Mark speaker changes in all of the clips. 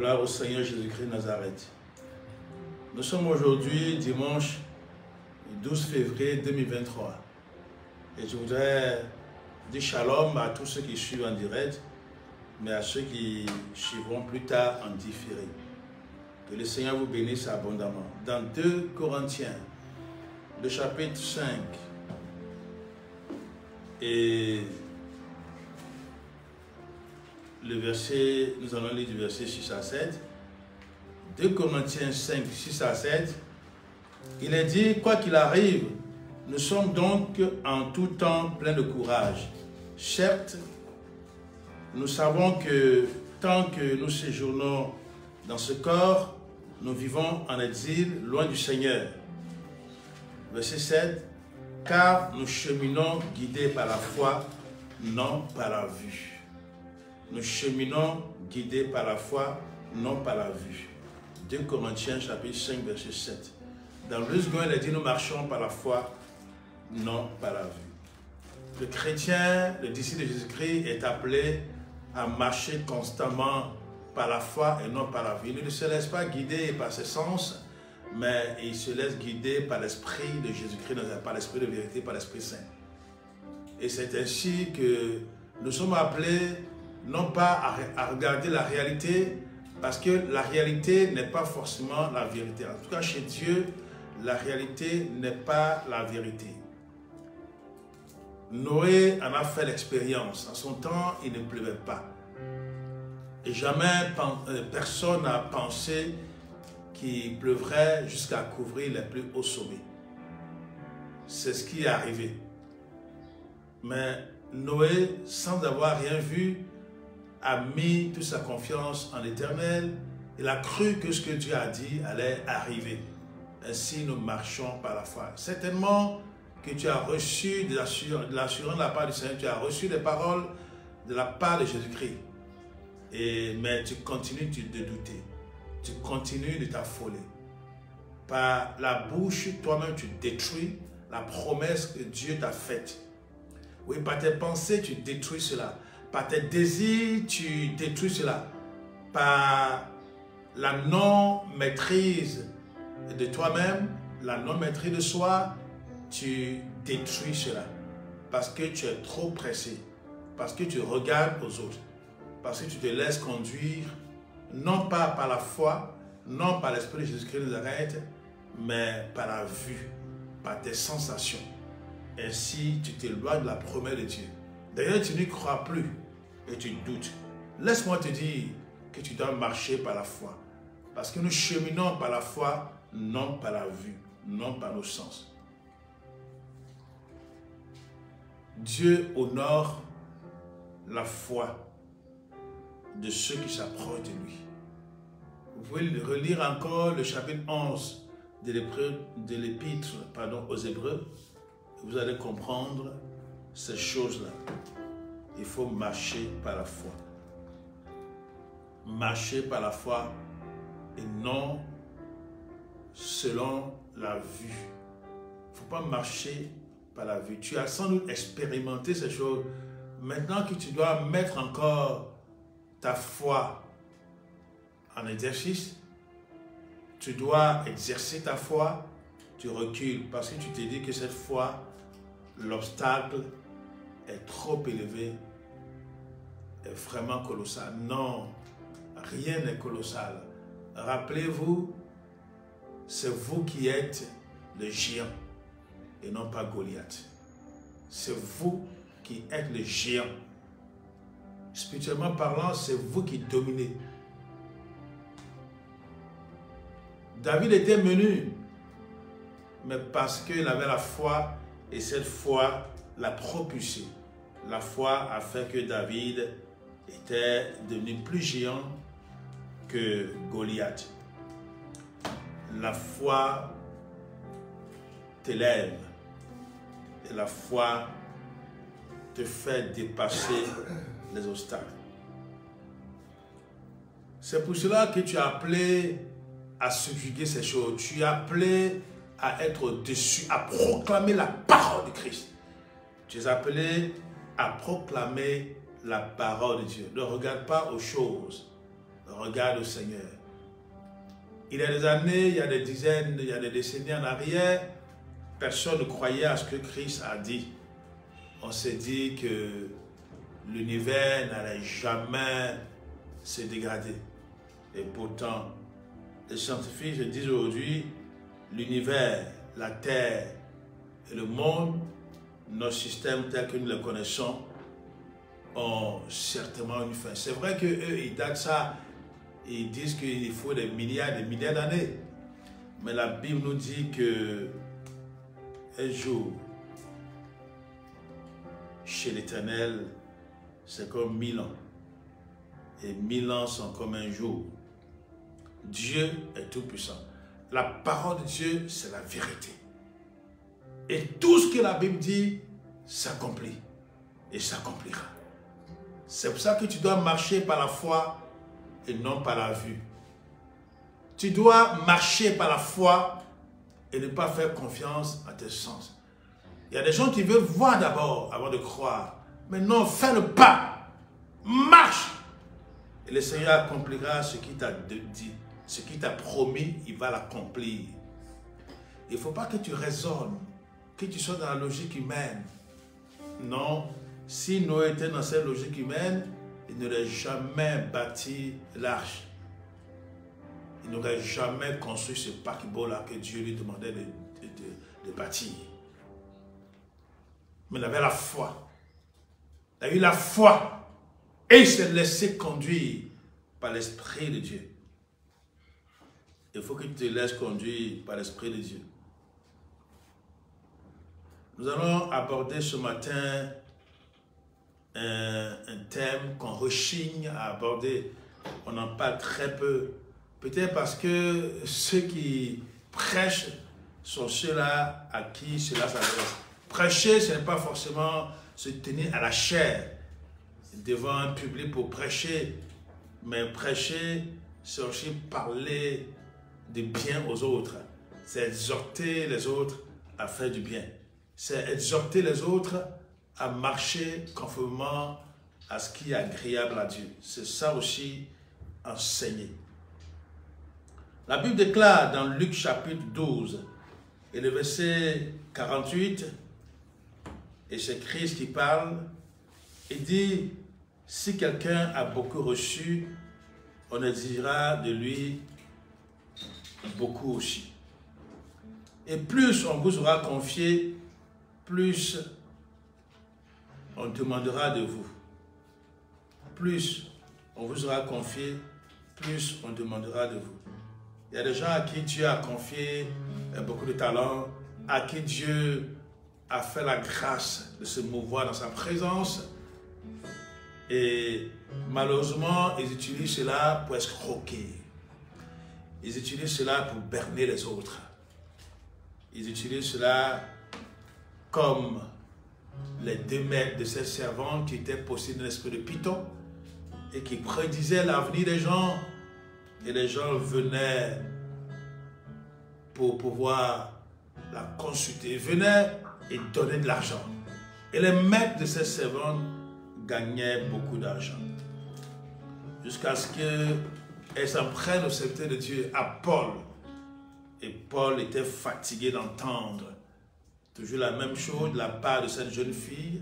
Speaker 1: Gloire au Seigneur Jésus-Christ de Nazareth. Nous sommes aujourd'hui dimanche 12 février 2023. Et je voudrais dire shalom à tous ceux qui suivent en direct, mais à ceux qui suivront plus tard en différé. Que le Seigneur vous bénisse abondamment. Dans 2 Corinthiens, le chapitre 5, et le verset, nous allons lire du verset 6 à 7. 2 Corinthiens 5, 6 à 7. Il est dit, quoi qu'il arrive, nous sommes donc en tout temps pleins de courage. Certes, nous savons que tant que nous séjournons dans ce corps, nous vivons en exil, loin du Seigneur. Verset 7. Car nous cheminons guidés par la foi, non par la vue. Nous cheminons guidés par la foi, non par la vue. 2 Corinthiens chapitre 5, verset 7. Dans le second, il a dit, nous marchons par la foi, non par la vue. Le chrétien, le disciple de Jésus-Christ est appelé à marcher constamment par la foi et non par la vue. Il ne se laisse pas guider par ses sens, mais il se laisse guider par l'Esprit de Jésus-Christ, par l'Esprit de vérité, par l'Esprit Saint. Et c'est ainsi que nous sommes appelés non pas à regarder la réalité, parce que la réalité n'est pas forcément la vérité. En tout cas, chez Dieu, la réalité n'est pas la vérité. Noé en a fait l'expérience. En son temps, il ne pleuvait pas. Et jamais personne n'a pensé qu'il pleuvrait jusqu'à couvrir les plus hauts sommets. C'est ce qui est arrivé. Mais Noé, sans avoir rien vu, a mis toute sa confiance en l'Éternel. Il a cru que ce que Dieu a dit allait arriver. Ainsi, nous marchons par la foi. Certainement que tu as reçu de l'assurance de la part du Seigneur, tu as reçu des paroles de la part de Jésus-Christ. Mais tu continues de douter. Tu continues de t'affoler. Par la bouche, toi-même, tu détruis la promesse que Dieu t'a faite. Oui, par tes pensées, tu détruis cela. Par tes désirs, tu détruis cela. Par la non-maîtrise de toi-même, la non-maîtrise de soi, tu détruis cela. Parce que tu es trop pressé. Parce que tu regardes aux autres. Parce que tu te laisses conduire, non pas par la foi, non par l'Esprit de Jésus-Christ de Nazareth, mais par la vue, par tes sensations. Ainsi, tu t'éloignes de la promesse de Dieu. D'ailleurs, tu n'y crois plus et tu doutes. Laisse-moi te dire que tu dois marcher par la foi. Parce que nous cheminons par la foi, non par la vue, non par nos sens. Dieu honore la foi de ceux qui s'approchent de lui. Vous pouvez relire encore le chapitre 11 de l'épître aux Hébreux. Vous allez comprendre ces choses-là. Il faut marcher par la foi. Marcher par la foi et non selon la vue. Il ne faut pas marcher par la vue. Tu as sans doute expérimenté ces choses. Maintenant que tu dois mettre encore ta foi en exercice, tu dois exercer ta foi, tu recules parce que tu te dis que cette foi, l'obstacle est trop élevé, est vraiment colossal. Non, rien n'est colossal. Rappelez-vous, c'est vous qui êtes le géant et non pas Goliath. C'est vous qui êtes le géant. Spirituellement parlant, c'est vous qui dominez. David était menu, mais parce qu'il avait la foi, et cette foi l'a propulsé. La foi a fait que David était devenu plus géant que Goliath. La foi t'élève et la foi te fait dépasser les obstacles. C'est pour cela que tu es appelé à subjuguer ces choses. Tu es appelé à être au-dessus, à proclamer la parole de Christ. Tu es appelé à proclamer la parole de Dieu. Ne regarde pas aux choses. regarde au Seigneur. Il y a des années, il y a des dizaines, il y a des décennies en arrière, personne ne croyait à ce que Christ a dit. On s'est dit que l'univers n'allait jamais se dégrader. Et pourtant, les scientifiques se disent aujourd'hui, l'univers, la Terre et le monde, nos systèmes tels que nous les connaissons, ont certainement une fin. C'est vrai qu'eux, ils datent ça, ils disent qu'il faut des milliards d'années. Mais la Bible nous dit que un jour, chez l'Éternel, c'est comme 1000 ans. Et 1000 ans sont comme un jour. Dieu est tout puissant. La parole de Dieu, c'est la vérité. Et tout ce que la Bible dit, s'accomplit. Et s'accomplira. C'est pour ça que tu dois marcher par la foi et non par la vue. Tu dois marcher par la foi et ne pas faire confiance à tes sens. Il y a des gens qui veulent voir d'abord avant de croire. Mais non, fais le pas. Marche. Et le Seigneur accomplira ce qu'il t'a dit. Ce qu'il t'a promis, il va l'accomplir. Il ne faut pas que tu raisonnes, que tu sois dans la logique humaine. Non, si Noé était dans cette logique humaine, il n'aurait jamais bâti l'arche. Il n'aurait jamais construit ce paquebot-là que Dieu lui demandait de bâtir. Mais il avait la foi. Il a eu la foi et il s'est laissé conduire par l'Esprit de Dieu. Il faut que tu te laisses conduire par l'Esprit de Dieu. Nous allons aborder ce matin un thème qu'on rechigne à aborder. On en parle très peu. Peut-être parce que ceux qui prêchent sont ceux-là à qui cela s'adresse. Prêcher, ce n'est pas forcément se tenir à la chair devant un public pour prêcher. Mais prêcher, c'est aussi parler de bien aux autres. C'est exhorter les autres à faire du bien. C'est exhorter les autres à marcher conformément à ce qui est agréable à Dieu. C'est ça aussi, enseigner. La Bible déclare dans Luc chapitre 12 et le verset 48, et c'est Christ qui parle, il dit, si quelqu'un a beaucoup reçu, on exigera de lui beaucoup aussi. Et plus on vous aura confié, plus on demandera de vous. Plus on vous aura confié, plus on demandera de vous. Il y a des gens à qui Dieu a confié beaucoup de talents, à qui Dieu a fait la grâce de se mouvoir dans sa présence. Et malheureusement, ils utilisent cela pour escroquer. Ils utilisent cela pour berner les autres. Ils utilisent cela comme les 2 maîtres de ces servants qui étaient possédés d'un esprit de Python et qui prédisaient l'avenir des gens. Et les gens venaient pour pouvoir la consulter. Ils venaient et donnaient de l'argent. Et les maîtres de ces servants gagnaient beaucoup d'argent. Jusqu'à ce qu'elles s'en prennent au serviteur de Dieu, à Paul. Et Paul était fatigué d'entendre toujours la même chose de la part de cette jeune fille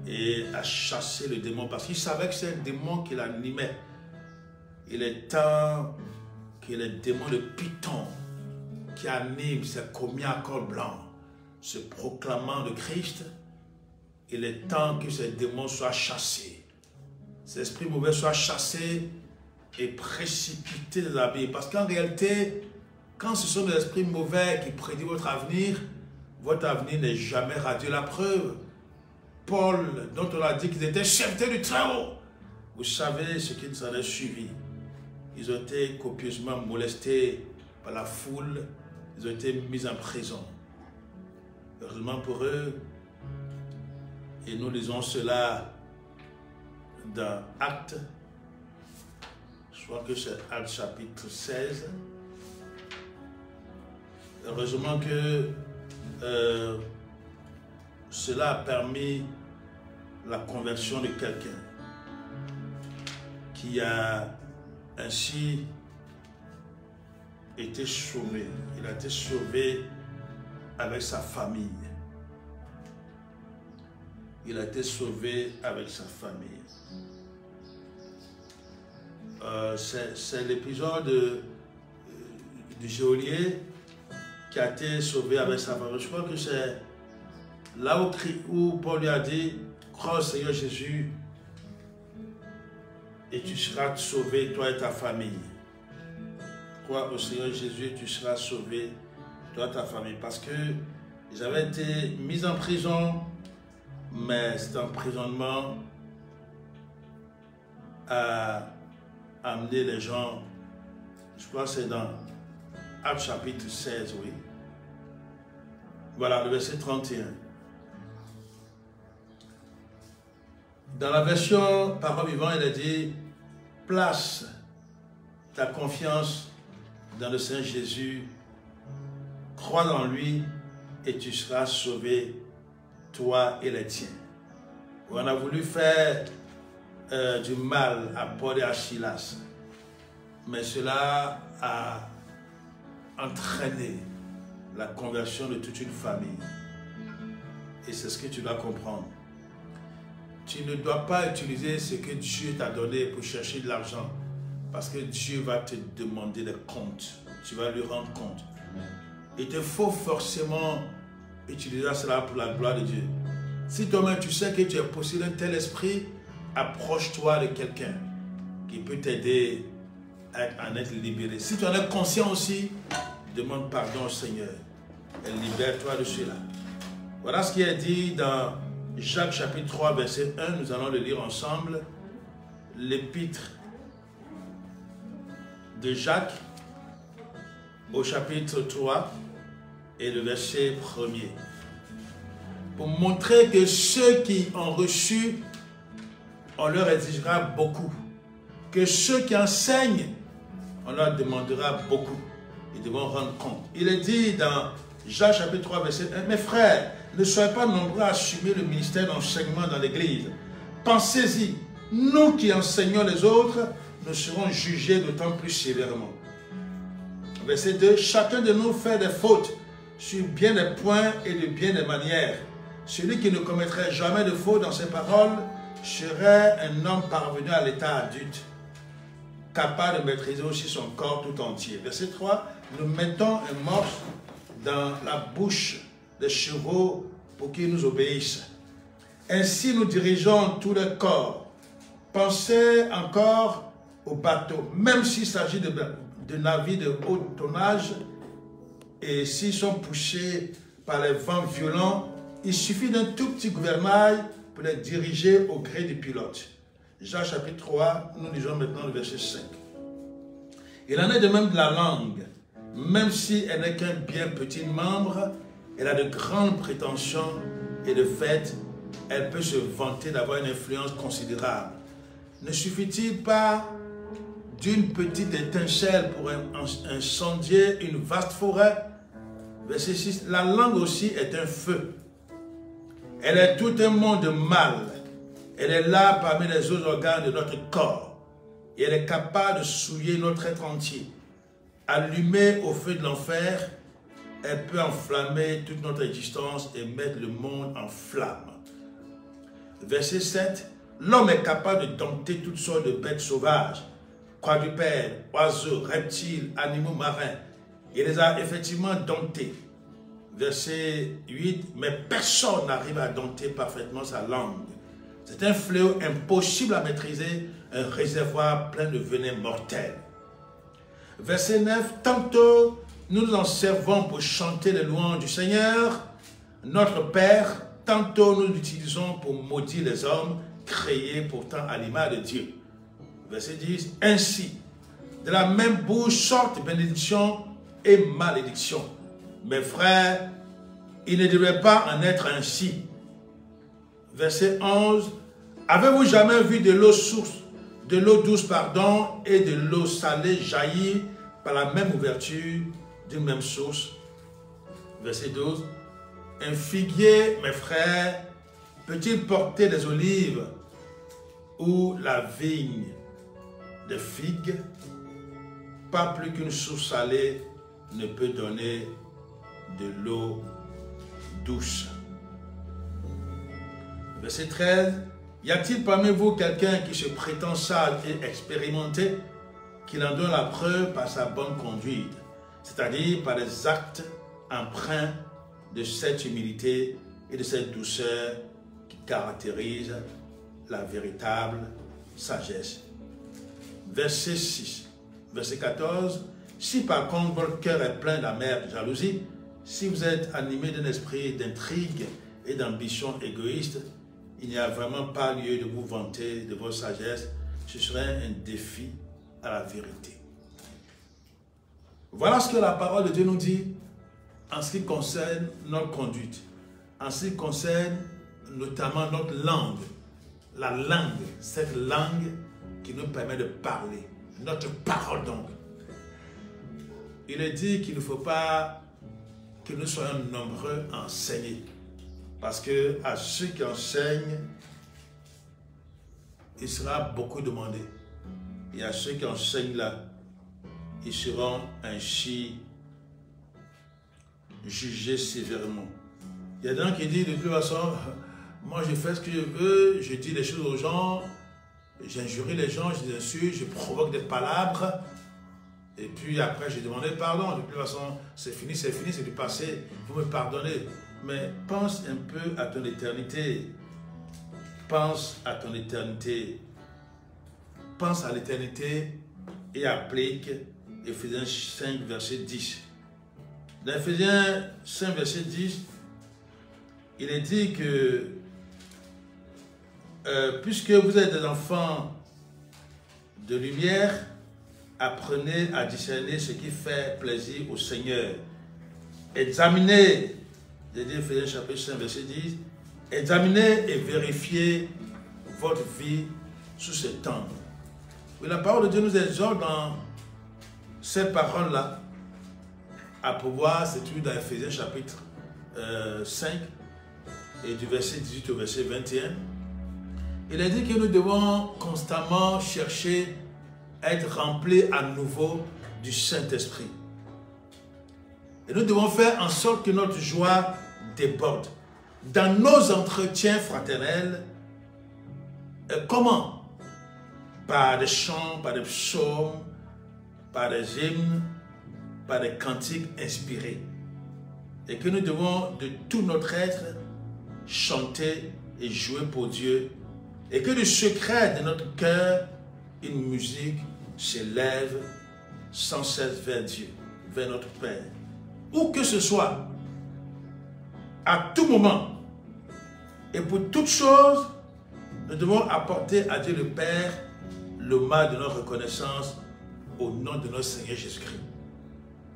Speaker 1: et a chassé le démon parce qu'il savait que c'est un démon qui l'animait. Il est temps que les démons de Python qui animent ces commis à corps blanc se proclamant de Christ, il est temps que ces démons soient chassés. Ces esprits mauvais soient chassés et précipités des abîmes. Parce qu'en réalité, quand ce sont des esprits mauvais qui prédisent votre avenir n'est jamais radieux. La preuve, Paul, dont on a dit qu'ils étaient serviteurs du Très-Haut, vous savez ce qui s'en est suivi. Ils ont été copieusement molestés par la foule, ils ont été mis en prison. Heureusement pour eux, et nous lisons cela dans Actes, je crois que c'est Actes chapitre 16. Heureusement que cela a permis la conversion de quelqu'un qui a ainsi été sauvé. Il a été sauvé avec sa famille. Il a été sauvé avec sa famille. C'est l'épisode du geôlier qui a été sauvé avec sa famille. Je crois que c'est là où Paul lui a dit, crois au Seigneur Jésus et tu seras sauvé, toi et ta famille. Crois au Seigneur Jésus et tu seras sauvé, toi et ta famille. Parce que ils avaient été mis en prison, mais cet emprisonnement a amené les gens, je crois que c'est dans Actes chapitre 16, oui. Voilà, le verset 31. Dans la version Parole vivante, il a dit, place ta confiance dans le Seigneur Jésus, crois en lui et tu seras sauvé, toi et les tiens. On a voulu faire du mal à Paul et à Silas, mais cela a entraîné la conversion de toute une famille. Et c'est ce que tu dois comprendre. Tu ne dois pas utiliser ce que Dieu t'a donné pour chercher de l'argent, parce que Dieu va te demander des comptes. Tu vas lui rendre compte. Il te faut forcément utiliser cela pour la gloire de Dieu. Si toi-même tu sais que tu es possédé d'un tel esprit, approche-toi de quelqu'un qui peut t'aider à en être libéré. Si tu en es conscient aussi, demande pardon au Seigneur et libère-toi de cela. Voilà ce qui est dit dans Jacques chapitre 3 verset 1. Nous allons le lire ensemble. L'épître de Jacques au chapitre 3 et le verset 1er. Pour montrer que ceux qui ont reçu, on leur exigera beaucoup. Que ceux qui enseignent, on leur demandera beaucoup. Ils devront rendre compte. Il est dit dans Jacques chapitre 3 verset 1, mes frères, ne soyez pas nombreux à assumer le ministère d'enseignement dans l'église. Pensez-y, nous qui enseignons les autres, nous serons jugés d'autant plus sévèrement. Verset 2, chacun de nous fait des fautes sur bien des points et de bien des manières. Celui qui ne commettrait jamais de faute dans ses paroles serait un homme parvenu à l'état adulte, capable de maîtriser aussi son corps tout entier. Verset 3, nous mettons un morceau dans la bouche des chevaux pour qu'ils nous obéissent. Ainsi nous dirigeons tout le corps. Pensez encore aux bateaux, même s'il s'agit de navires de haut tonnage et s'ils sont poussés par les vents violents, il suffit d'un tout petit gouvernail pour les diriger au gré du pilote. Jacques chapitre 3, nous lisons maintenant le verset 5. Il en est de même de la langue. Même si elle n'est qu'un bien petit membre, elle a de grandes prétentions et de fait, elle peut se vanter d'avoir une influence considérable. Ne suffit-il pas d'une petite étincelle pour incendier une vaste forêt? Verset 6, la langue aussi est un feu. Elle est tout un monde de mal. Elle est là parmi les autres organes de notre corps. Et elle est capable de souiller notre être entier. Allumée au feu de l'enfer, elle peut enflammer toute notre existence et mettre le monde en flammes. Verset 7, l'homme est capable de dompter toutes sortes de bêtes sauvages, quadrupèdes, oiseaux, reptiles, animaux marins. Il les a effectivement domptés. Verset 8, mais personne n'arrive à dompter parfaitement sa langue. C'est un fléau impossible à maîtriser, un réservoir plein de venin mortel. Verset 9, tantôt nous nous en servons pour chanter les louanges du Seigneur, notre Père, tantôt nous l'utilisons pour maudire les hommes, créés pourtant à l'image de Dieu. Verset 10, ainsi, de la même bouche sortent bénédiction et malédiction. Mes frères, il ne devrait pas en être ainsi. Verset 11, avez-vous jamais vu de l'eau douce et de l'eau salée jaillir par la même ouverture d'une même source? Verset 12, un figuier, mes frères, peut-il porter des olives ou la vigne de figues, pas plus qu'une source salée ne peut donner de l'eau douce. Verset 13. Y a-t-il parmi vous quelqu'un qui se prétend sage et expérimenté, qu'il en donne la preuve par sa bonne conduite, c'est-à-dire par des actes empreints de cette humilité et de cette douceur qui caractérise la véritable sagesse. Verset 6. Verset 14. Si par contre votre cœur est plein d'amère jalousie, si vous êtes animé d'un esprit d'intrigue et d'ambition égoïste, il n'y a vraiment pas lieu de vous vanter de votre sagesse. Ce serait un défi à la vérité. Voilà ce que la parole de Dieu nous dit en ce qui concerne notre conduite, en ce qui concerne notamment notre langue. La langue, cette langue qui nous permet de parler, notre parole donc. Il est dit qu'il ne faut pas que nous soyons nombreux à enseigner. Parce que à ceux qui enseignent, il sera beaucoup demandé. Et à ceux qui enseignent là, ils seront ainsi jugés sévèrement. Il y a des gens qui disent de toute façon, moi je fais ce que je veux, je dis les choses aux gens, j'injurie les gens, je les insulte, je provoque des palabres. Et puis après, j'ai demandé pardon. De toute façon, c'est fini, c'est du passé. Vous me pardonnez. Mais pense un peu à ton éternité. Pense à ton éternité. Pense à l'éternité et applique Éphésiens 5, verset 10. Dans Éphésiens 5, verset 10, il est dit que puisque vous êtes des enfants de lumière, apprenez à discerner ce qui fait plaisir au Seigneur. Examinez, j'ai dit Éphésiens chapitre 5, verset 10, examinez et vérifiez votre vie sous cet angle. Oui, la parole de Dieu nous exhorte dans cette parole-là à pouvoir, c'est tout dans Éphésiens chapitre 5 et du verset 18 au verset 21. Il est dit que nous devons constamment chercher être remplis à nouveau du Saint-Esprit. Et nous devons faire en sorte que notre joie déborde. Dans nos entretiens fraternels, comment? Par des chants, par des psaumes, par des hymnes, par des cantiques inspirés. Et que nous devons de tout notre être chanter et jouer pour Dieu. Et que du secret de notre cœur, une musique s'élève sans cesse vers Dieu, vers notre Père. Où que ce soit, à tout moment, et pour toute chose, nous devons apporter à Dieu le Père l'hommage de notre reconnaissance au nom de notre Seigneur Jésus-Christ.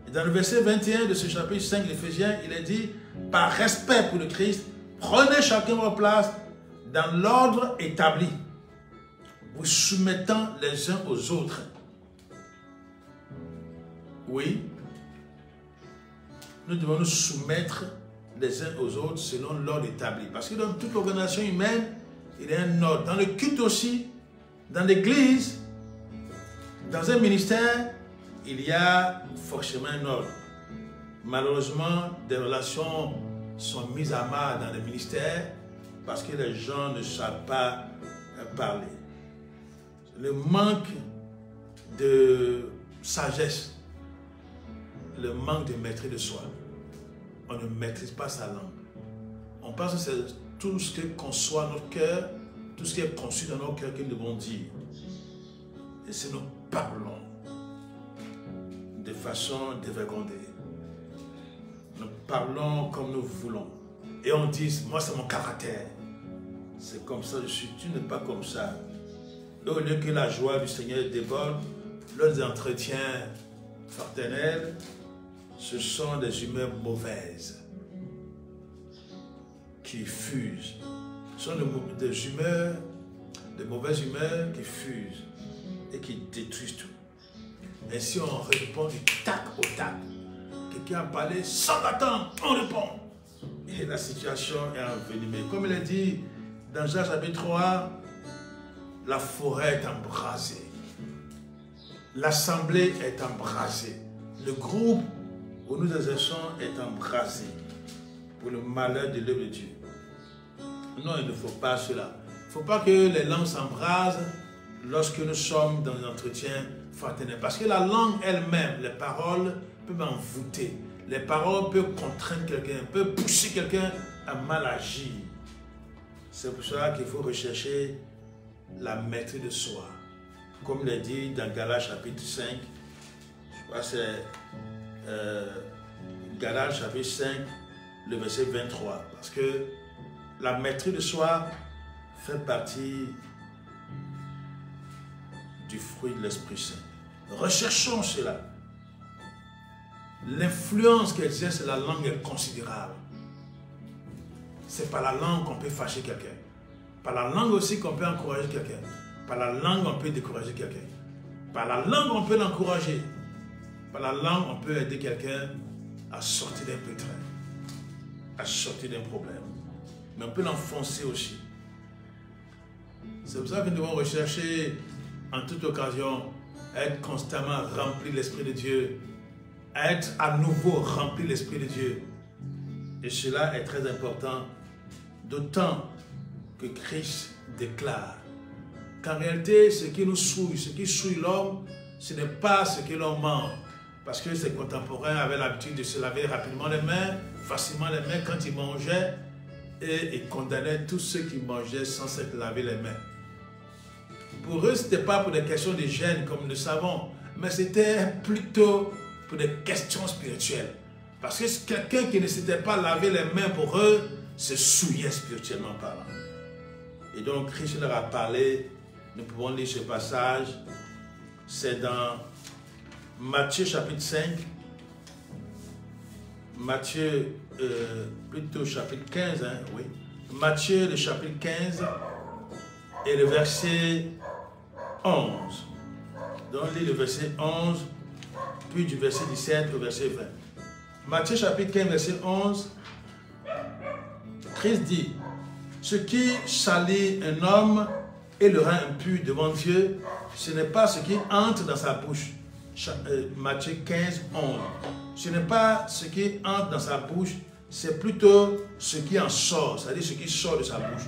Speaker 1: Et dans le verset 21 de ce chapitre 5 d'Éphésiens, il est dit, par respect pour le Christ, prenez chacun votre place dans l'ordre établi, vous soumettant les uns aux autres. Oui, nous devons nous soumettre les uns aux autres selon l'ordre établi. Parce que dans toute organisation humaine, il y a un ordre. Dans le culte aussi, dans l'église, dans un ministère, il y a forcément un ordre. Malheureusement, des relations sont mises à mal dans les ministères parce que les gens ne savent pas parler. Le manque de sagesse, le manque de maîtrise de soi. On ne maîtrise pas sa langue. On pense que c'est tout ce que conçoit notre cœur, tout ce qui est conçu dans notre cœur que nous devons dire. Et si nous parlons de façon dévergondée, nous parlons comme nous voulons, et on dit, moi c'est mon caractère, c'est comme ça je suis, tu n'es pas comme ça. Et au lieu que la joie du Seigneur déborde, leurs entretiens fraternels, ce sont des humeurs mauvaises qui fusent. Ce sont des mauvaises humeurs qui fusent et qui détruisent tout. Et si on répond du tac au tac, quelqu'un a parlé sans attendre, on répond. Et la situation est envenimée. Comme il est dit dans Jean chapitre 3, la forêt est embrasée. l'assemblée est embrasée. Le groupe où nous exerçons est embrasé pour le malheur de l'œuvre de Dieu. Non, il ne faut pas cela. Il ne faut pas que les langues s'embrasent lorsque nous sommes dans un entretien fraternel. Parce que la langue elle-même, les paroles peuvent envoûter. Les paroles peuvent contraindre quelqu'un, peuvent pousser quelqu'un à mal agir. C'est pour cela qu'il faut rechercher la maîtrise de soi. Comme il est dit dans Galates chapitre 5, je crois que c'est Galates chapitre 5, le verset 23. Parce que la maîtrise de soi fait partie du fruit de l'Esprit Saint. Recherchons cela. L'influence qu'exerce la langue est considérable. C'est par la langue qu'on peut fâcher quelqu'un. Par la langue aussi qu'on peut encourager quelqu'un. Par la langue on peut décourager quelqu'un. Par la langue on peut l'encourager. Par la langue on peut aider quelqu'un à sortir d'un pétrin, à sortir d'un problème. Mais on peut l'enfoncer aussi. C'est pour ça que nous devons rechercher en toute occasion à être constamment rempli de l'Esprit de Dieu, à être à nouveau rempli de l'Esprit de Dieu. Et cela est très important, d'autant que Christ déclare qu'en réalité, ce qui nous souille, ce qui souille l'homme, ce n'est pas ce que l'on mange. Parce que ses contemporains avaient l'habitude de se laver rapidement les mains, facilement les mains quand ils mangeaient, et ils condamnaient tous ceux qui mangeaient sans s'être lavé les mains. Pour eux, ce n'était pas pour des questions d'hygiène comme nous le savons, mais c'était plutôt pour des questions spirituelles. Parce que quelqu'un qui ne s'était pas lavé les mains pour eux, se souillait spirituellement parlant. Et donc Christ leur a parlé, nous pouvons lire ce passage, c'est dans Matthieu chapitre 5, Matthieu, plutôt chapitre 15, hein, oui. Matthieu le chapitre 15 et le verset 11. Donc on lit le verset 11, puis du verset 17 au verset 20. Matthieu chapitre 15, verset 11, Christ dit, ce qui salit un homme et le rend impur devant Dieu, ce n'est pas ce qui entre dans sa bouche. Matthieu 15, 11. Ce n'est pas ce qui entre dans sa bouche, c'est plutôt ce qui en sort, c'est-à-dire ce qui sort de sa bouche.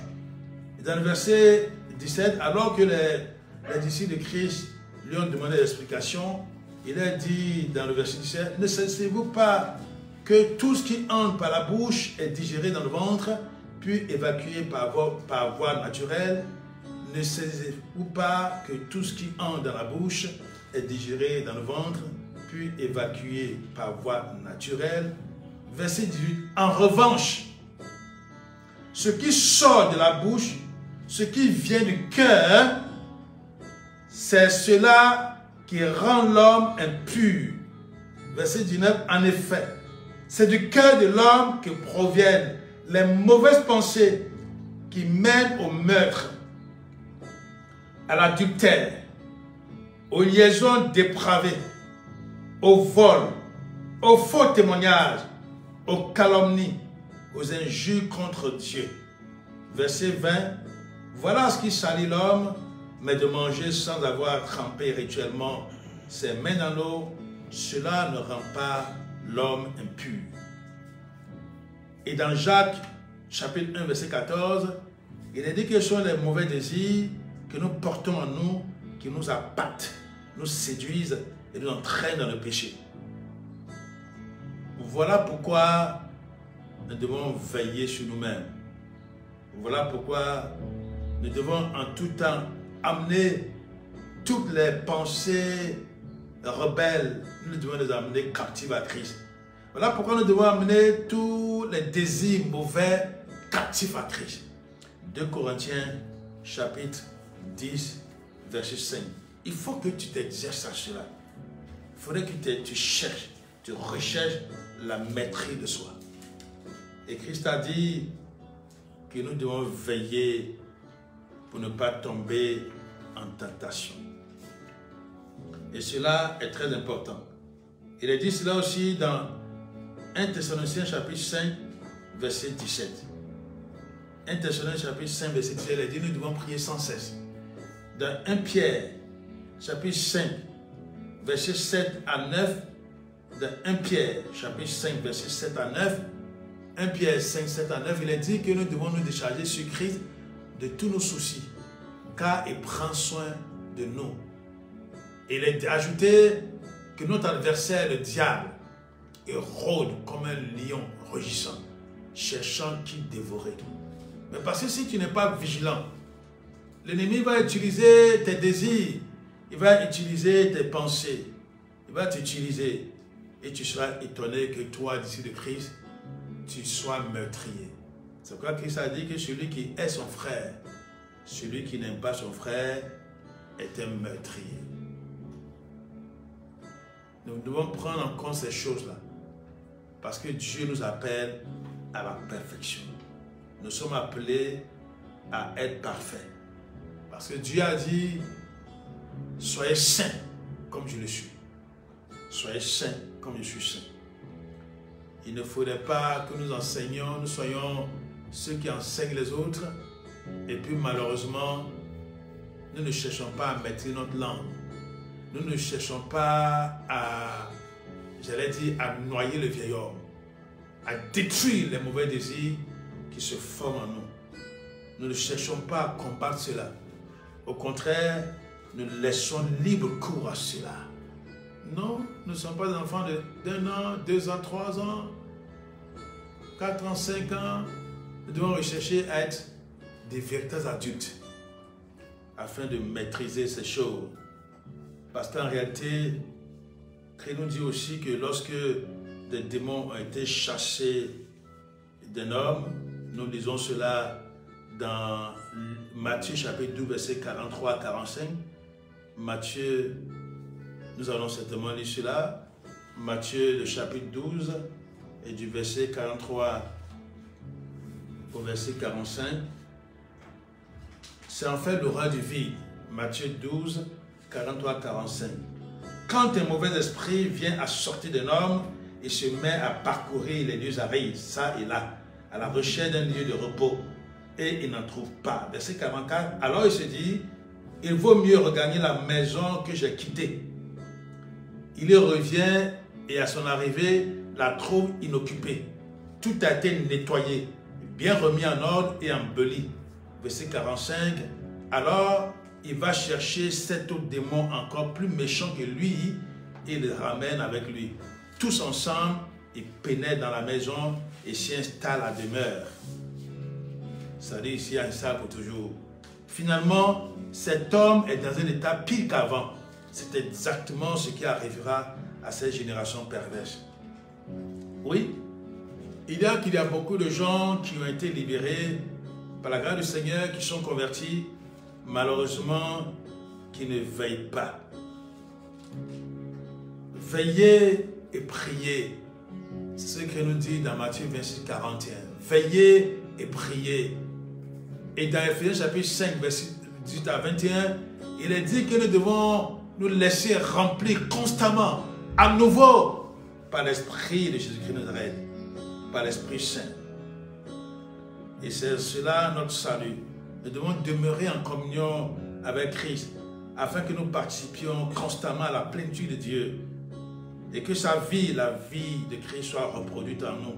Speaker 1: Et dans le verset 17, alors que les disciples de Christ lui ont demandé l'explication, il a dit dans le verset 17, ne savez-vous pas que tout ce qui entre par la bouche est digéré dans le ventre, puis évacué par voie naturelle? Ne savez-vous pas que tout ce qui entre dans la bouche est digéré dans le ventre, puis évacué par voie naturelle? Verset 18. En revanche, ce qui sort de la bouche, ce qui vient du cœur, c'est cela qui rend l'homme impur. Verset 19. En effet, c'est du cœur de l'homme que proviennent les mauvaises pensées qui mènent au meurtre, à l'adultère, aux liaisons dépravées, au vol, aux faux témoignages, aux calomnies, aux injures contre Dieu. Verset 20. Voilà ce qui salit l'homme, mais de manger sans avoir trempé rituellement ses mains dans l'eau, cela ne rend pas l'homme impur. Et dans Jacques, chapitre 1, verset 14, il est dit que ce sont les mauvais désirs que nous portons en nous, qui nous appâtent, nous séduisent et nous entraînent dans le péché. Voilà pourquoi nous devons veiller sur nous-mêmes. Voilà pourquoi nous devons en tout temps amener toutes les pensées rebelles, nous devons les amener captives à Christ. Voilà pourquoi nous devons amener tous les désirs mauvais captifs à Christ. 2 Corinthiens chapitre 10, verset 5. Il faut que tu t'exerces à cela. Il faudrait que tu cherches, tu recherches la maîtrise de soi. Et Christ a dit que nous devons veiller pour ne pas tomber en tentation. Et cela est très important. Il est dit cela aussi dans 1 Thessaloniciens chapitre 5, verset 17. 1 Thessaloniciens chapitre 5, verset 17, il est dit nous devons prier sans cesse. Dans 1 Pierre chapitre 5, versets 7 à 9 de 1 Pierre, chapitre 5, versets 7 à 9. 1 Pierre 5, 7 à 9, il est dit que nous devons nous décharger sur Christ de tous nos soucis, car il prend soin de nous. Il est ajouté que notre adversaire, le diable, il rôde comme un lion rugissant, cherchant qui dévorer. Mais parce que si tu n'es pas vigilant, l'ennemi va utiliser tes désirs, il va utiliser tes pensées, il va t'utiliser et tu seras étonné que toi, d'ici de Christ, tu sois meurtrier. C'est pourquoi Christ a dit que celui qui est son frère, celui qui n'aime pas son frère, est un meurtrier. Nous devons prendre en compte ces choses-là. Parce que Dieu nous appelle à la perfection. Nous sommes appelés à être parfaits. Parce que Dieu a dit, soyez saints comme je le suis. Soyez saints comme je suis saint. Il ne faudrait pas que nous enseignions, nous soyons ceux qui enseignent les autres. Et puis malheureusement, nous ne cherchons pas à maîtriser notre langue. Nous ne cherchons pas à, j'allais dire, à noyer le vieil homme, à détruire les mauvais désirs qui se forment en nous. Nous ne cherchons pas à combattre cela. Au contraire, nous laissons libre cours à cela. Non, nous ne sommes pas des enfants d'1 an, 2 ans, 3 ans, 4 ans, 5 ans. Nous devons rechercher à être des véritables adultes afin de maîtriser ces choses. Parce qu'en réalité, Christ nous dit aussi que lorsque des démons ont été chassés d'un homme, nous lisons cela dans Matthieu chapitre 12, verset 43 à 45. Matthieu, nous allons certainement lire cela. Matthieu, le chapitre 12, et du verset 43 au verset 45. C'est en fait l'horreur du vide. Matthieu 12, 43 à 45. Quand un mauvais esprit vient à sortir d'un homme, il se met à parcourir les lieux arides, ça et là, à la recherche d'un lieu de repos, et il n'en trouve pas. Verset 44, alors il se dit, il vaut mieux regagner la maison que j'ai quittée. Il y revient et à son arrivée, la trouve inoccupée. Tout a été nettoyé, bien remis en ordre et embelli. Verset 45, alors il va chercher 7 autres démons encore plus méchants que lui et les ramène avec lui. Tous ensemble, ils pénètrent dans la maison et s'y installent à demeure. Ça dit ici, installe pour toujours. Finalement, cet homme est dans un état pire qu'avant. C'est exactement ce qui arrivera à cette génération perverse. Oui, il y a beaucoup de gens qui ont été libérés par la grâce du Seigneur, qui sont convertis, malheureusement, qui ne veillent pas. Veillez et priez. C'est ce que nous dit dans Matthieu 26, 41. Veillez et priez. Et dans Ephésiens chapitre 5, verset 18 à 21, il est dit que nous devons nous laisser remplir constamment, à nouveau, par l'Esprit de Jésus-Christ de Nazareth, par l'Esprit Saint. Et c'est cela notre salut. Nous devons demeurer en communion avec Christ, afin que nous participions constamment à la plénitude de Dieu, et que sa vie, la vie de Christ, soit reproduite en nous,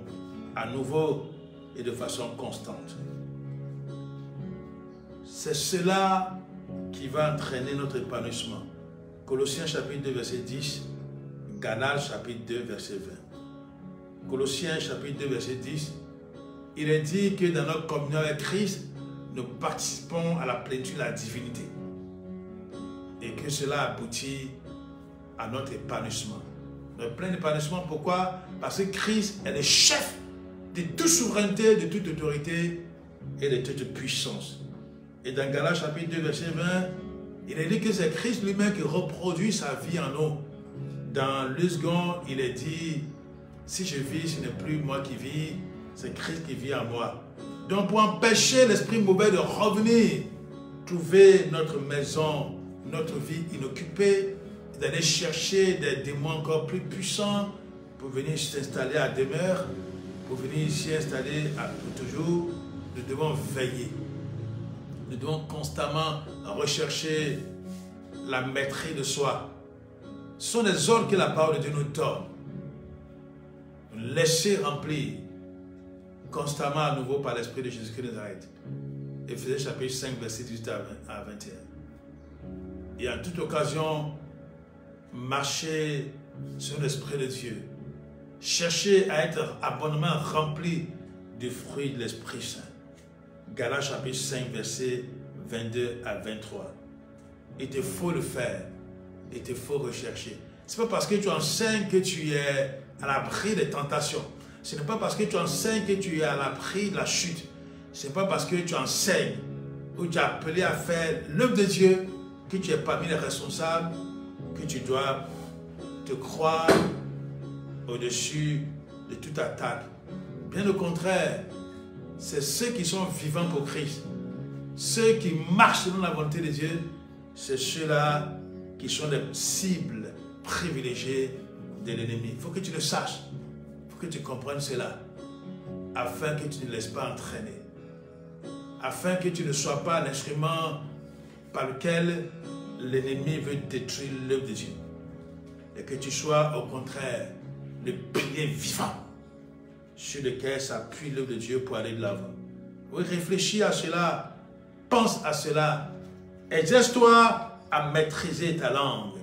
Speaker 1: à nouveau et de façon constante. C'est cela qui va entraîner notre épanouissement. Colossiens chapitre 2, verset 10, Galates chapitre 2, verset 20. Colossiens chapitre 2, verset 10, il est dit que dans notre communion avec Christ, nous participons à la plénitude de la divinité. Et que cela aboutit à notre épanouissement. Notre plein épanouissement, pourquoi? Parce que Christ est le chef de toute souveraineté, de toute autorité et de toute puissance. Et dans Galates chapitre 2, verset 20, il est dit que c'est Christ lui-même qui reproduit sa vie en nous. Dans le second, il est dit, si je vis, ce n'est plus moi qui vis, c'est Christ qui vit en moi. Donc pour empêcher l'esprit mauvais de revenir, trouver notre maison, notre vie inoccupée, d'aller chercher des démons encore plus puissants pour venir s'installer à demeure, pour venir s'y installer pour toujours, nous devons veiller. Nous devons constamment rechercher la maîtrise de soi. Ce sont des ordres que la parole de Dieu nous donne. Laissez remplir constamment à nouveau par l'Esprit de Jésus-Christ de Nazareth. Éphésiens chapitre 5, verset 18 à 21. Et en toute occasion, marchez sur l'Esprit de Dieu. Cherchez à être abondamment rempli du fruit de l'Esprit Saint. Galates chapitre 5, verset 22 à 23. Il te faut le faire. Il te faut rechercher. Ce n'est pas parce que tu enseignes que tu es à l'abri des tentations. Ce n'est pas parce que tu enseignes que tu es à l'abri de la chute. Ce n'est pas parce que tu enseignes ou tu es appelé à faire l'œuvre de Dieu que tu es parmi les responsables que tu dois te croire au-dessus de toute attaque. Bien au contraire, c'est ceux qui sont vivants pour Christ. Ceux qui marchent selon la volonté de Dieu, c'est ceux-là qui sont les cibles privilégiées de l'ennemi. Il faut que tu le saches. Il faut que tu comprennes cela. Afin que tu ne laisses pas entraîner. Afin que tu ne sois pas l'instrument par lequel l'ennemi veut détruire l'œuvre de Dieu. Et que tu sois au contraire le pilier vivant sur lequel s'appuie l'œuvre de Dieu pour aller de l'avant. Oui, réfléchis à cela. Pense à cela. Exerce-toi à maîtriser ta langue.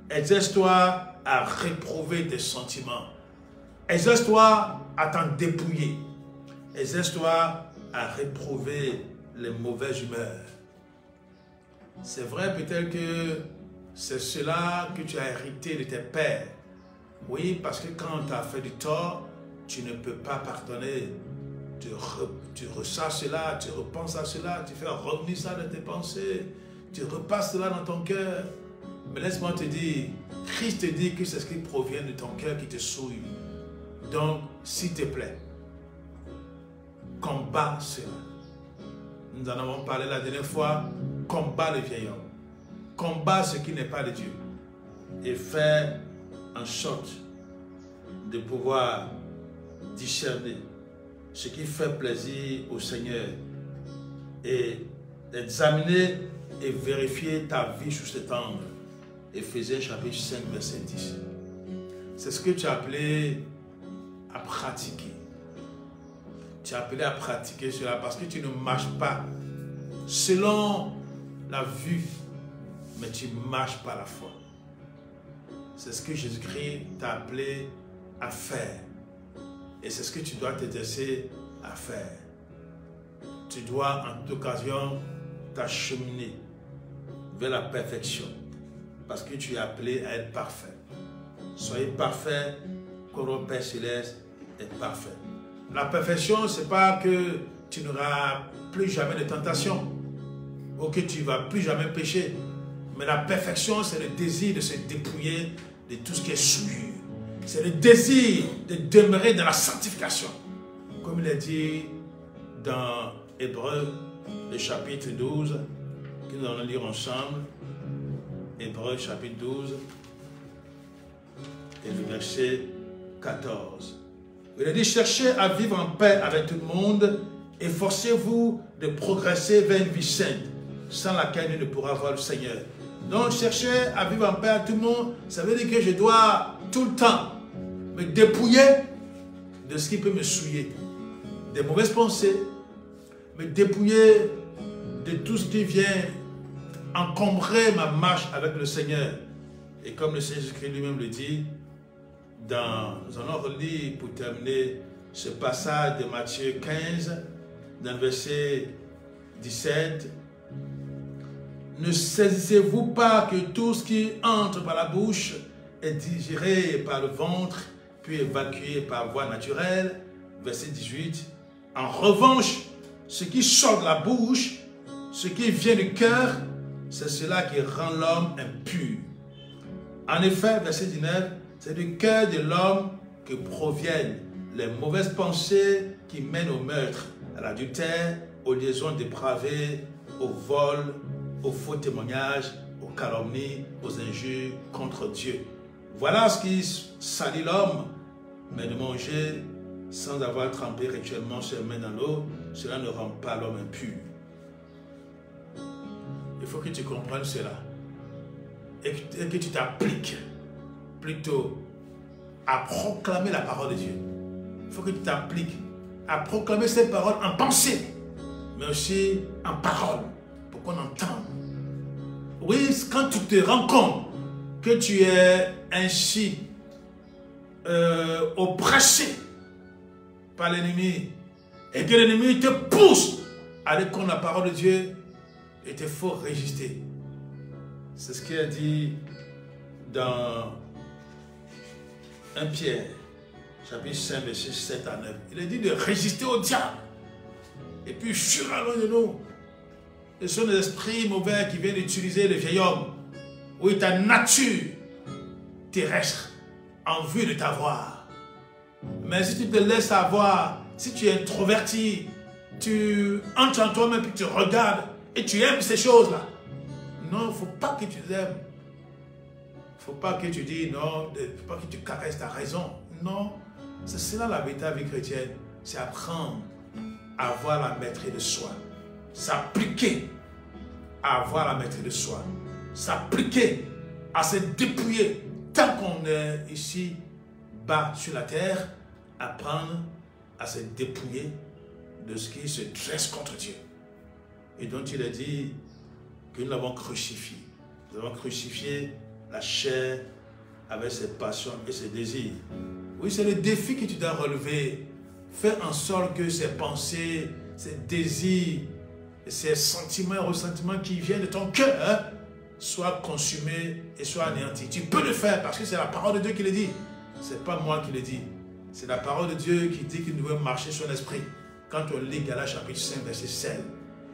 Speaker 1: Exerce-toi à réprouver tes sentiments. Exerce-toi à t'en dépouiller. Exerce-toi à réprouver les mauvaises humeurs. C'est vrai peut-être que c'est cela que tu as hérité de tes pères. Oui, parce que quand tu as fait du tort, tu ne peux pas pardonner. Tu ressasses cela, tu repenses à cela, tu fais revenir ça dans tes pensées, tu repasses cela dans ton cœur. Mais laisse-moi te dire, Christ te dit que c'est ce qui provient de ton cœur qui te souille. Donc, s'il te plaît, combat cela. Nous en avons parlé la dernière fois, combat le vieil homme. Combat ce qui n'est pas de Dieu. Et fais en sorte de pouvoir discerner ce qui fait plaisir au Seigneur et examiner et vérifier ta vie sous cet angle. Éphésiens chapitre 5, verset 10. C'est ce que tu as appelé à pratiquer. Tu as appelé à pratiquer cela parce que tu ne marches pas selon la vue, mais tu marches par la foi. C'est ce que Jésus-Christ t'a appelé à faire. Et c'est ce que tu dois t'exercer à faire. Tu dois en toute occasion t'acheminer vers la perfection. Parce que tu es appelé à être parfait. Soyez parfait comme votre Père Céleste est parfait. La perfection, ce n'est pas que tu n'auras plus jamais de tentation ou que tu ne vas plus jamais pécher. Mais la perfection, c'est le désir de se dépouiller de tout ce qui est souillure. C'est le désir de demeurer dans la sanctification. Comme il est dit dans Hébreux, le chapitre 12, que nous allons lire ensemble. Hébreux, chapitre 12, et le verset 14. Il a dit, cherchez à vivre en paix avec tout le monde, efforcez-vous de progresser vers une vie sainte, sans laquelle nul ne pourra voir le Seigneur. Donc, chercher à vivre en paix avec tout le monde, ça veut dire que je dois tout le temps me dépouiller de ce qui peut me souiller, des mauvaises pensées, me dépouiller de tout ce qui vient encombrer ma marche avec le Seigneur. Et comme le Seigneur Jésus-Christ lui-même le dit, nous allons relire pour terminer ce passage de Matthieu 15, dans le verset 17. Ne saisissez-vous pas que tout ce qui entre par la bouche est digéré par le ventre, puis évacué par voie naturelle. Verset 18. En revanche, ce qui sort de la bouche, ce qui vient du cœur, c'est cela qui rend l'homme impur. En effet, verset 19, c'est du cœur de l'homme que proviennent les mauvaises pensées qui mènent au meurtre, à l'adultère, aux liaisons dépravées, au vol, aux faux témoignages, aux calomnies, aux injures contre Dieu. Voilà ce qui salit l'homme, mais de manger sans avoir trempé rituellement ses mains dans l'eau, cela ne rend pas l'homme impur. Il faut que tu comprennes cela et que tu t'appliques plutôt à proclamer la parole de Dieu. Il faut que tu t'appliques à proclamer ces paroles en pensée, mais aussi en parole, pour qu'on entende. Oui, quand tu te rends compte que tu es ainsi oppressé par l'ennemi et que l'ennemi te pousse à aller contre la parole de Dieu, il te faut résister. C'est ce qu'il a dit dans 1 Pierre, chapitre 5, verset 7 à 9. Il a dit de résister au diable et puis fuira loin de nous. Ce sont des esprits mauvais qui viennent utiliser le vieil homme, oui, ta nature terrestre, en vue de t'avoir. Mais si tu te laisses avoir, si tu es introverti, tu entres en toi-même et tu regardes et tu aimes ces choses-là. Non, il ne faut pas que tu aimes. Il ne faut pas que tu dis non, il ne faut pas que tu caresses ta raison. Non, c'est cela la véritable vie chrétienne. C'est apprendre à avoir la maîtrise de soi. S'appliquer à avoir la maîtrise de soi. S'appliquer à se dépouiller tant qu'on est ici bas sur la terre, apprendre à se dépouiller de ce qui se dresse contre Dieu. Et donc il a dit que nous l'avons crucifié. Nous avons crucifié la chair avec ses passions et ses désirs. Oui, c'est le défi que tu dois relever. Fais en sorte que ces pensées, ces désirs, ces sentiments et ressentiments qui viennent de ton cœur soient consumés et soient anéantis. Tu peux le faire parce que c'est la parole de Dieu qui le dit. Ce n'est pas moi qui le dis. C'est la parole de Dieu qui dit qu'il nous veut marcher sur l'esprit. Quand on lit Galates chapitre 5, verset 7.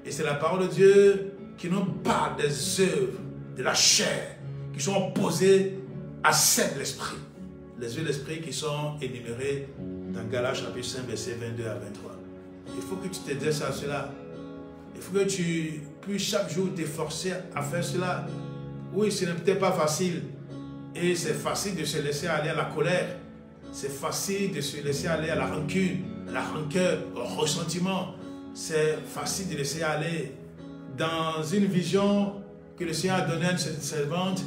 Speaker 1: Et c'est la parole de Dieu qui nous parle des œuvres de la chair qui sont opposées à celles de l'esprit. Les œuvres de l'esprit qui sont énumérées dans Galates chapitre 5, verset 22 à 23. Il faut que tu t'aides à cela. Il faut que tu puisses chaque jour t'efforcer à faire cela. Oui, ce n'est peut-être pas facile. Et c'est facile de se laisser aller à la colère. C'est facile de se laisser aller à la rancune, à la rancœur, au ressentiment. C'est facile de laisser aller dans une vision que le Seigneur a donnée à une servante.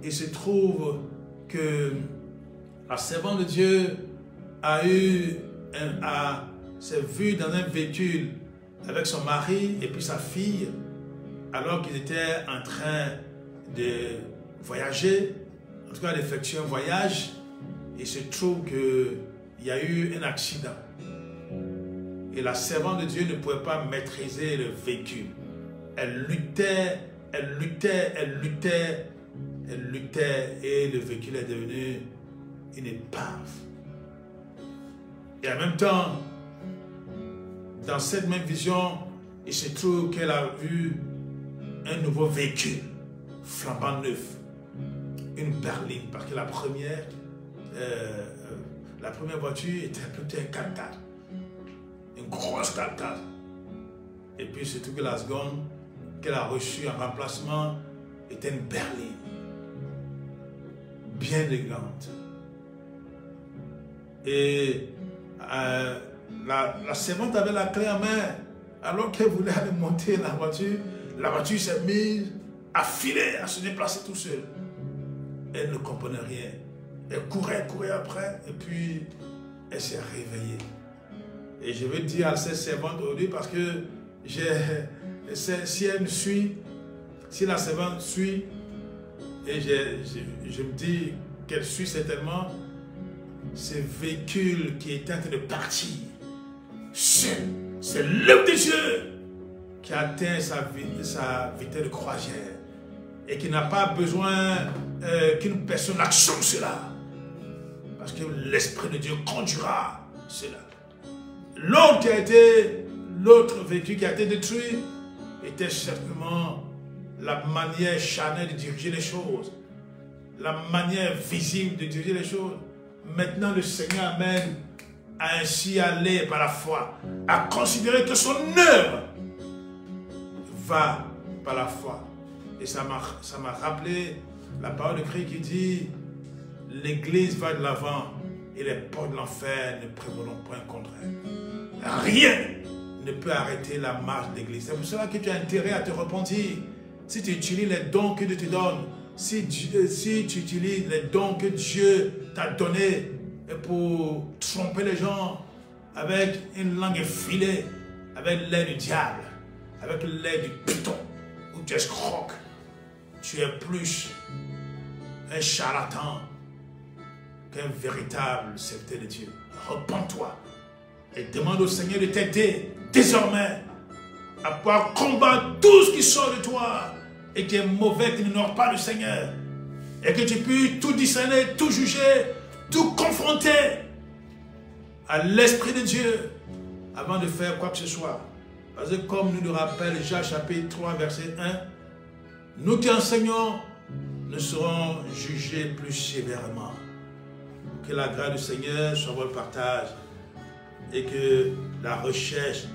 Speaker 1: Il se trouve que la servante de Dieu s'est vue dans un véhicule avec son mari et puis sa fille, alors qu'ils étaient en train de voyager, en tout cas d'effectuer un voyage. Il se trouve qu'il y a eu un accident. Et la servante de Dieu ne pouvait pas maîtriser le véhicule. Elle luttait, elle luttait, elle luttait, elle luttait, et le véhicule est devenu une épave. Et en même temps, dans cette même vision, il se trouve qu'elle a vu un nouveau véhicule, flambant neuf, une berline, parce que la première voiture était plutôt un 4x4, une grosse 4x4. Et puis c'est tout que la seconde qu'elle a reçue en remplacement était une berline, bien élégante. Et la servante avait la clé en main. Alors qu'elle voulait aller monter la voiture s'est mise à filer, à se déplacer tout seul. Elle ne comprenait rien. Elle courait après, et puis elle s'est réveillée. Et je veux dire à cette servante aujourd'hui, parce que si elle me suit, si la servante suit, et je me dis qu'elle suit certainement, ce véhicule qui est en train de partir, c'est l'œuvre de Dieu qui atteint sa vitesse de croisière et qui n'a pas besoin qu'une personne actionne cela. Parce que l'Esprit de Dieu conduira cela. L'autre véhicule qui a été détruit était certainement la manière charnelle de diriger les choses, la manière visible de diriger les choses. Maintenant, le Seigneur amène à ainsi aller par la foi, à considérer que son œuvre va par la foi. Et ça m'a rappelé la parole de Christ qui dit: l'Église va de l'avant et les portes de l'enfer ne prévaudront point contre elle. Rien ne peut arrêter la marche de l'Église. C'est pour cela que tu as intérêt à te repentir. Si tu utilises les dons que Dieu te donne, si tu utilises les dons que Dieu t'a donnés pour tromper les gens avec une langue effilée, avec l'aide du diable, avec l'aide du python, où tu escroques, tu es plus un charlatan qu'un véritable serviteur de Dieu. Repends-toi et demande au Seigneur de t'aider désormais à pouvoir combattre tout ce qui sort de toi et qui est mauvais, qui n'honore pas le Seigneur. Et que tu puisses tout discerner, tout juger, tout confronter à l'Esprit de Dieu avant de faire quoi que ce soit. Parce que comme nous le rappelle Jacques chapitre 3 verset 1, nous qui enseignons ne serons jugés plus sévèrement. Que la grâce du Seigneur soit votre partage et que la recherche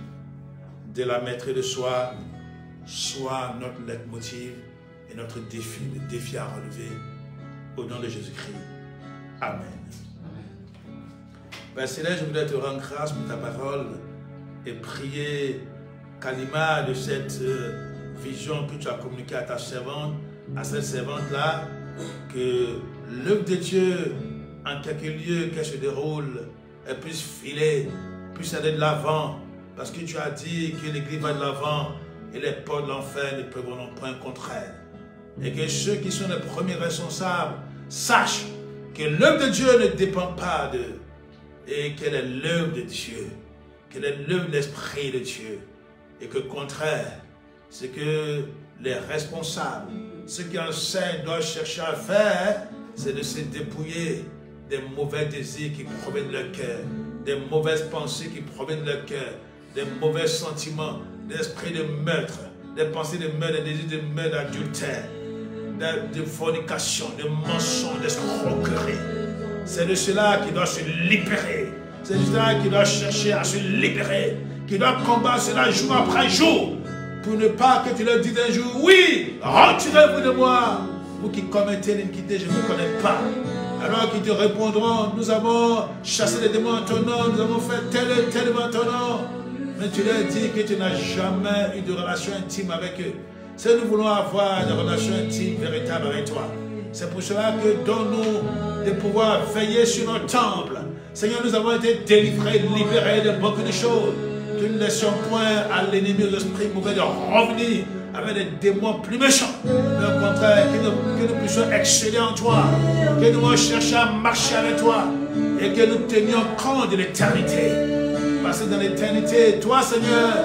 Speaker 1: de la maîtrise de soi soit notre leitmotiv et notre défi, le défi à relever au nom de Jésus-Christ. Amen. Père Céleste, je voudrais te rendre grâce pour ta parole et prier qu'à l'image de cette vision que tu as communiquée à ta servante, à cette servante-là, que l'œuvre de Dieu, en quelque lieu qu'elle se déroule, elle puisse filer, puisse aller de l'avant, parce que tu as dit que l'Église va de l'avant et les portes de l'enfer ne peuvent point contre elle. Et que ceux qui sont les premiers responsables sachent que l'œuvre de Dieu ne dépend pas d'eux et qu'elle est l'œuvre de Dieu, qu'elle est l'œuvre de l'Esprit de Dieu. Et que contraire, c'est que les responsables, ceux qui enseignent doivent chercher à faire, c'est de se dépouiller des mauvais désirs qui proviennent de leur cœur, des mauvaises pensées qui proviennent de leur cœur, des mauvais sentiments, des esprits de meurtre, des pensées de meurtre, des désirs de meurtre, d'adultère, de fornication, de mensonge, d'escroquerie. C'est de cela qui doit se libérer. C'est de cela qui doit chercher à se libérer, qui doit combattre cela jour après jour, pour ne pas que tu leur dises un jour, oui, retirez-vous de moi, vous qui commettez l'iniquité, je ne vous connais pas. Alors qu'ils te répondront, nous avons chassé les démons en ton nom, nous avons fait tel et tel en ton nom. Mais tu leur dis que tu n'as jamais eu de relation intime avec eux. Si nous voulons avoir des relations intimes véritables avec toi, c'est pour cela que donne-nous de pouvoir veiller sur nos temples. Seigneur, nous avons été délivrés, libérés de beaucoup de choses. Que nous ne laissions point à l'ennemi, aux esprits mauvais de revenir avec des démons plus méchants. Mais au contraire, que nous puissions exceller en toi, que nous cherchions à marcher avec toi et que nous tenions compte de l'éternité. Parce que dans l'éternité, toi, Seigneur,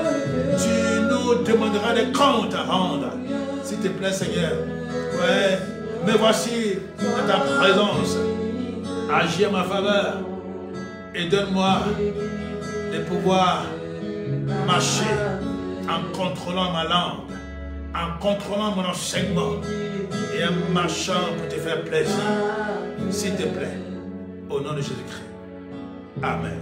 Speaker 1: tu nous demanderas des comptes à rendre. S'il te plaît, Seigneur. Ouais, me voici dans ta présence. Agis en ma faveur et donne-moi de pouvoir marcher en contrôlant ma langue, en contrôlant mon enseignement et en marchant pour te faire plaisir. S'il te plaît, au nom de Jésus-Christ. Amen.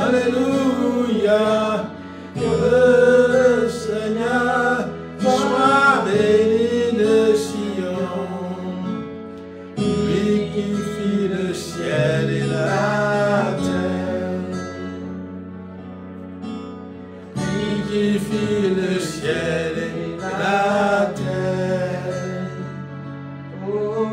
Speaker 1: Alléluia. Le Seigneur soit béni de Sion, lui qui fit le ciel et la terre, lui qui fit le ciel et la terre. Oh,